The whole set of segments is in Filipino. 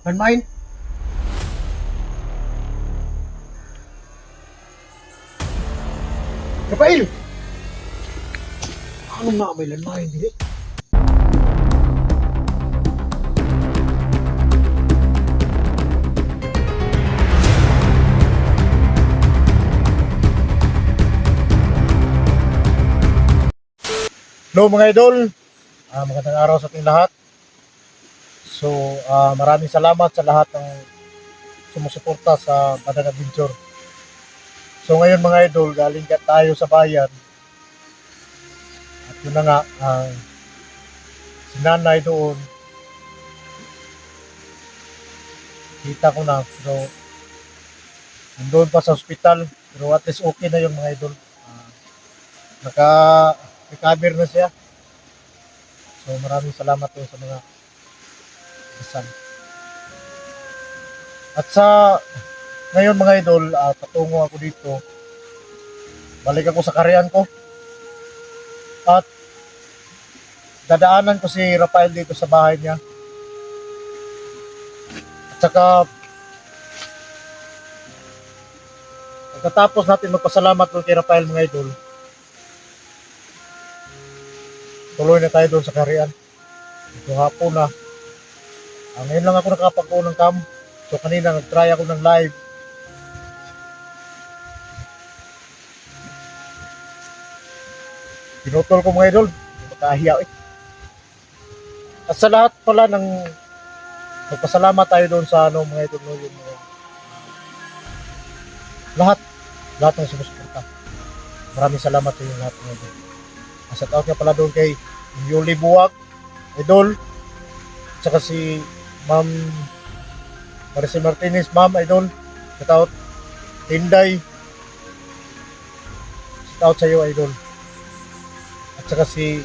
Landmine. Rafael! Ano nga may landmine dili? Hello mga idol, magandang araw sa ating lahat. So, maraming salamat sa lahat ng sumusuporta sa Badang Adventure. So ngayon mga idol, galing tayo sa bayan. At yun na nga, si nanay doon, kita ko na, pero nandun pa sa ospital, pero at least okay na yung mga idol. Naka-recover na siya. So maraming salamat po sa mga kasal. At sa ngayon mga idol, patungo ako dito. Balik ako sa karyan ko. At dadaanan ko si Rafael dito sa bahay niya. At saka pagkatapos natin magpasalamat doon kay Rafael mga idol, tuloy na tayo doon sa karyan. Ito hapon na. Ngayon lang ako nakapagkuha ng cam. So kanina nag-try ako ng live. Pinutol ko mga idol. Makahiya eh. At sa lahat pala ng magpasalamat tayo doon sa mga idol no, yung lahat ng sumusuporta. Maraming salamat sa inyo lahat mga idol. Shout out nga pala doon kay Yuli Buwag, idol. At saka si Ma'am Maricel Martinez, Ma'am, idol. Shout out. Tinday. Shout out sa iyo, idol. At saka si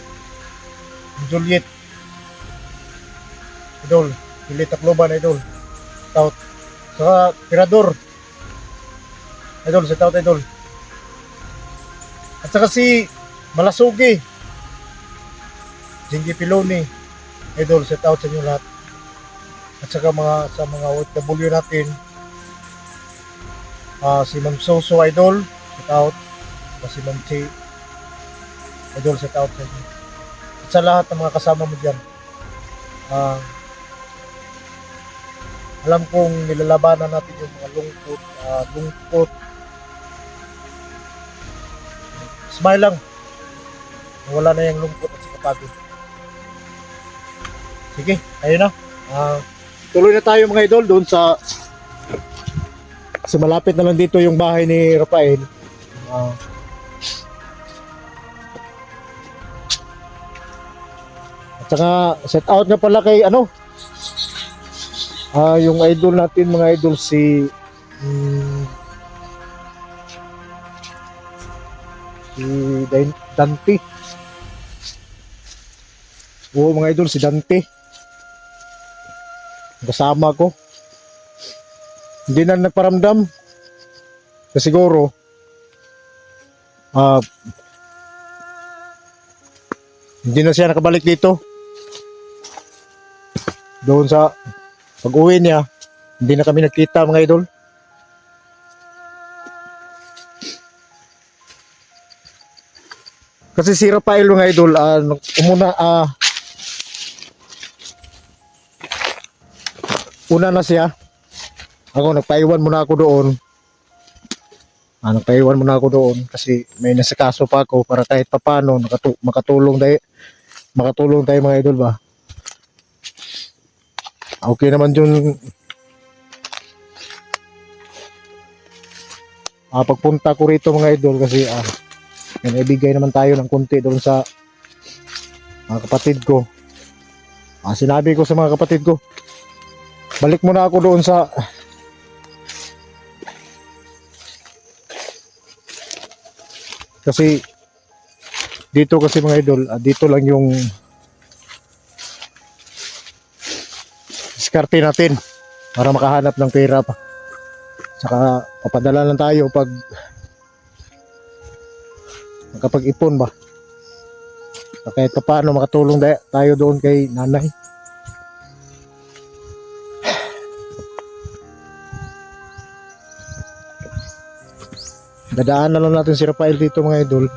Juliet, idol. Juliet Tacloban, idol. Shout out. Saka Tirador, idol. Shout out, idol. At saka si Malasugi, Jingy Piloni, idol. Shout out sa inyo lahat. At saka sa mga OFW natin, si Ma'am Soso, idol. Shout out. At si Ma'am Chi, idol. Shout out sa inyo. At sa lahat ng mga kasama mo dyan, alam kong nilalabanan natin yung mga lungkot. Smile lang. Wala na yung lungkot at saka pagod. Sige, ayun na. Tuloy na tayo mga idol doon sa malapit na lang dito yung bahay ni Rafael. At saka set out nga pala kay yung idol natin mga idol si Dante. Oo mga idol, si Dante. Kasama ko. Hindi na nagparamdam. Kasi siguro hindi na siya nakabalik dito. Doon sa pag-uwi niya, hindi na kami nagkita mga idol. Kasi si Rafael mga idol, una na siya. Ako nagpaiwan muna ako doon. Nagpaiwan muna ako doon kasi may nasikaso pa ako para kahit papano makatulong tayo mga idol ba. Okay naman yun. Pagpunta ko rito mga idol kasi ibigay naman tayo ng konti doon sa mga kapatid ko. Sinabi ko sa mga kapatid ko, balik muna ako doon sa kasi dito kasi mga idol, dito lang yung diskarte natin para makahanap ng pera pa. Saka papadala lang tayo pag makapag-ipon ba. Kahit pa paano makatulong tayo doon kay nanay. Dadaan na lang natin si Rafael dito mga idol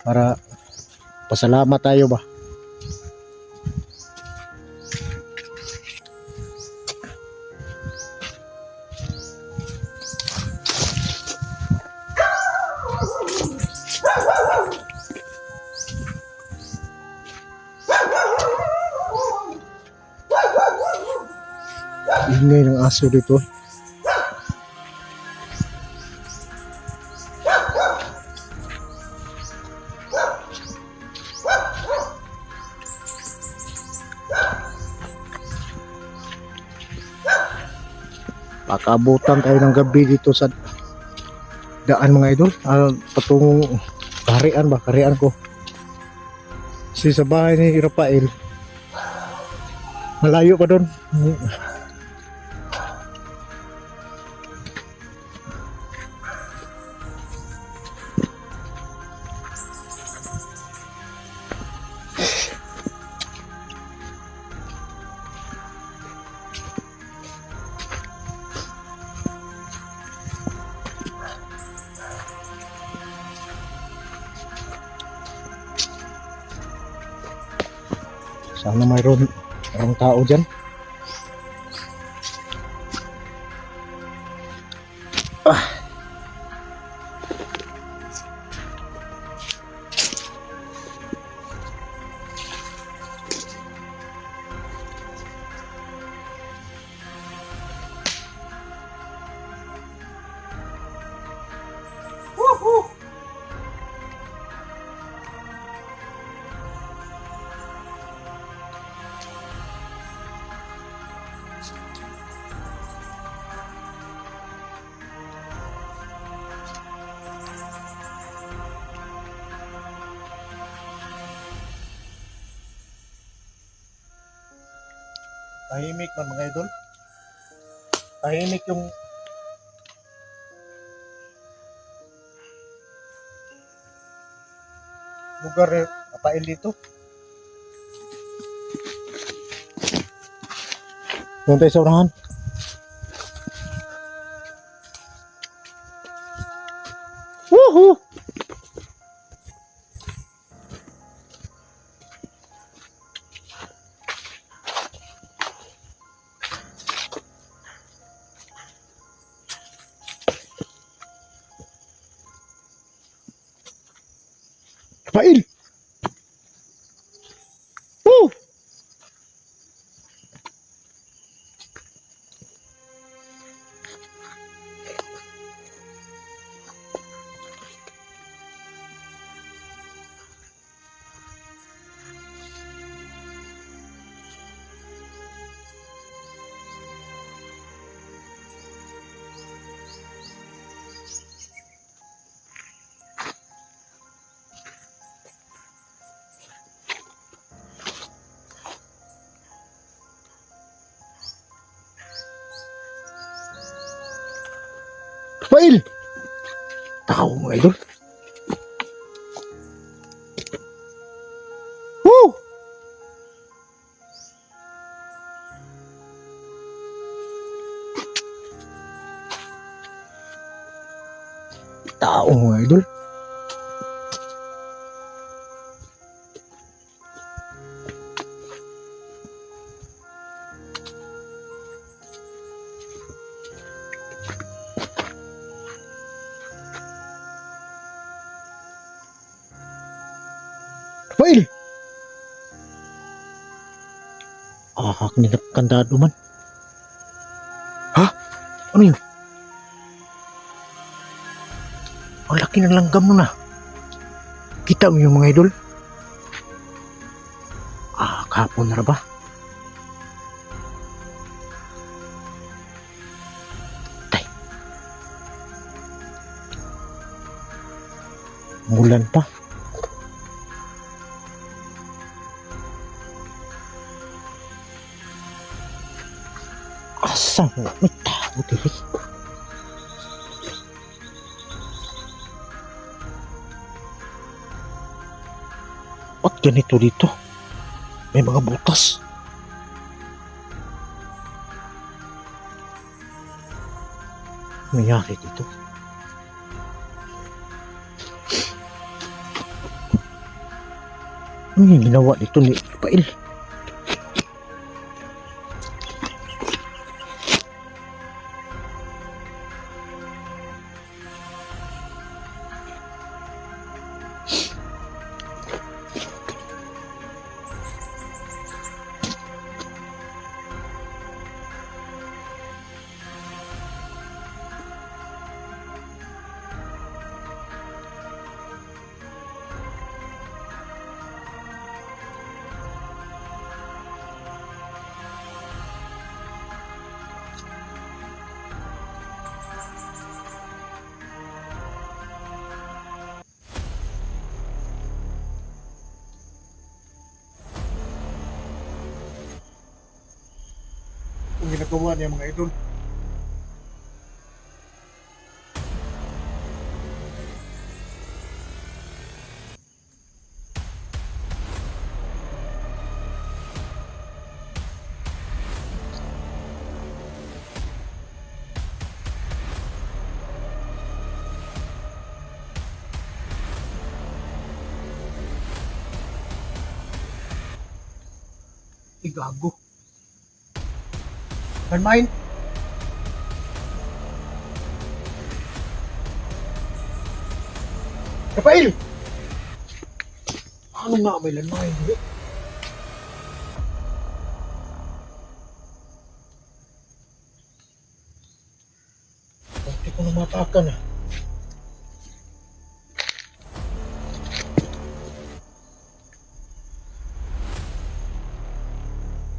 para pasalamat tayo ba. Ingay ng aso dito. Pakabutan tayo ng gabi dito sa daan mga idol. Patungong kaharian ko. Kasi sa bahay ni Rafael malayo pa doon. Sana mayroong tao dyan. Tahimik man mga idol. Tahimik yung lugar ni Rafael dito. Doon tayo sa unahan. Woohoo! Rafael! Woo! Rafael! Tao mga idol. Woo! Tao mga idol. Rafael! Nilap kandado man. Ha? Ano yun? Ang laki ng langgam nun ah. Kita mo yung mga idol? Kahapon na ba? Tay. Mulan pa. Asang may tao dito. Ba't ganito dito? May mga butas. Mayari dito. Ano yung ginawa dito ni Pail? Ang ginagawa niya mga idol. Igago. Landmine. Rafael! Ano nga may landmine? Pati ko na matakan ah.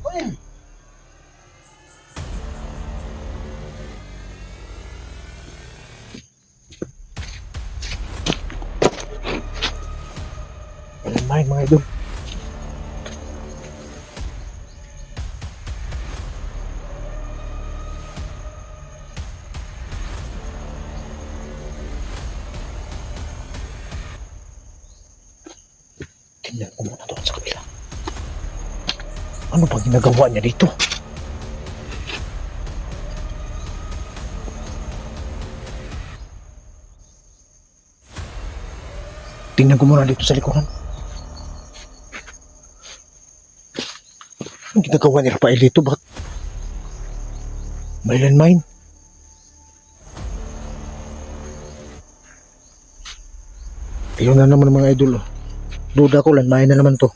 Rafael! Landmine mga idol. Tingnan ko muna doon sa kabila. Ano ba ginagawa niya dito? Tingnan ko muna dito sa likuran. Ang ginagawa ni Rafael dito? Bakit may landmine? Ayun na naman mga idol. Duda ko landmine na naman to.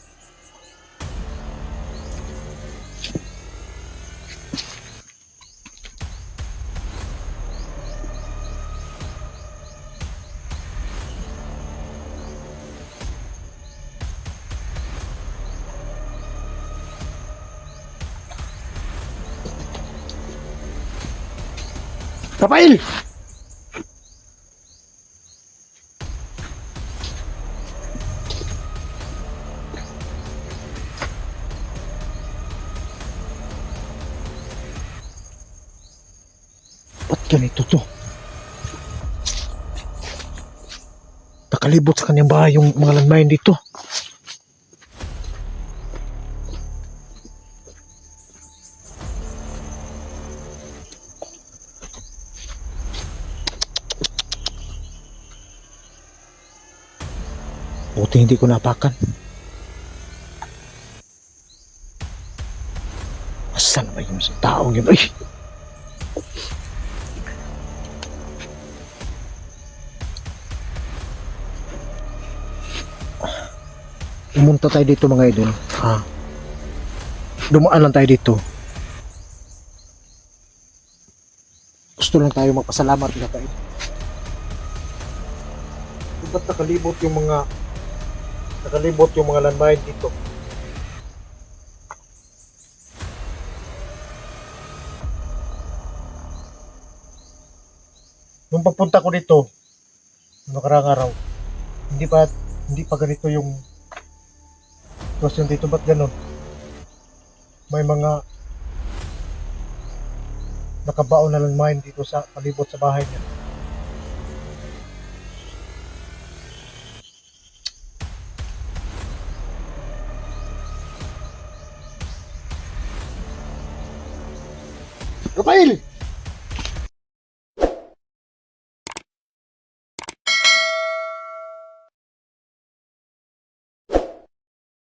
Rafael! Ba't ganito to? Nakalibot sa kanyang bahay yung mga landmine dito. Buti hindi ko napakan. Asan ba yung taong yun? Ay! Pumunta tayo dito mga idol. Ha? Dumaan lang tayo dito. Gusto lang tayo magpasalamat na tayo. Ba't nakalibot yung mga landmine dito? Nung pagpunta ko dito nakarang araw, hindi pa ganito yung sitwasyon dito. Ba't ganun? May mga nakabaon na landmine dito sa palibot sa bahay niya. Rafael!